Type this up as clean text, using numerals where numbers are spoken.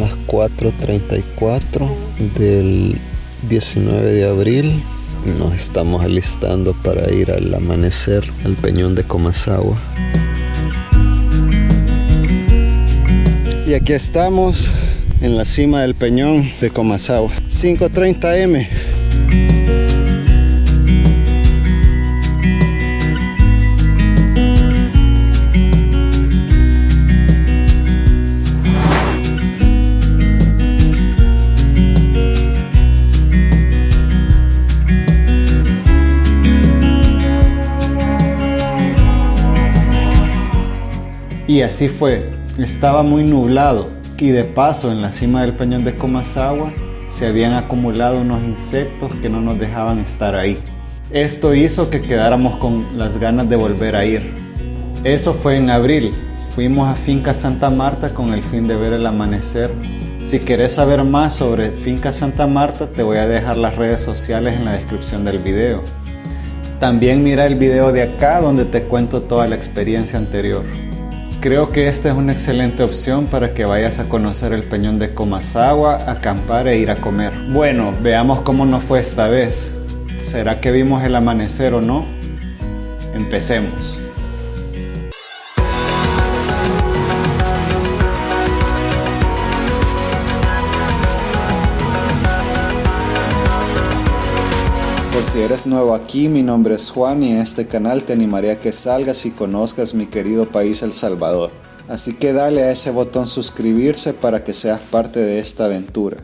las 4:34 del 19 de abril. Nos estamos alistando para ir al amanecer al Peñón de Comasagua. Y aquí estamos en la cima del Peñón de Comasagua. 5:30 m. Y así fue, estaba muy nublado y de paso en la cima del Peñón de Comasagua se habían acumulado unos insectos que no nos dejaban estar ahí. Esto hizo que quedáramos con las ganas de volver a ir. Eso fue en abril, fuimos a Finca Santa Marta con el fin de ver el amanecer. Si querés saber más sobre Finca Santa Marta te voy a dejar las redes sociales en la descripción del video. También mira el video de acá donde te cuento toda la experiencia anterior. Creo que esta es una excelente opción para que vayas a conocer el Peñón de Comasagua, acampar e ir a comer. Bueno, veamos cómo nos fue esta vez. ¿Será que vimos el amanecer o no? Empecemos. Por si eres nuevo aquí, mi nombre es Juan y en este canal te animaré a que salgas y conozcas mi querido país El Salvador. Así que dale a ese botón suscribirse para que seas parte de esta aventura.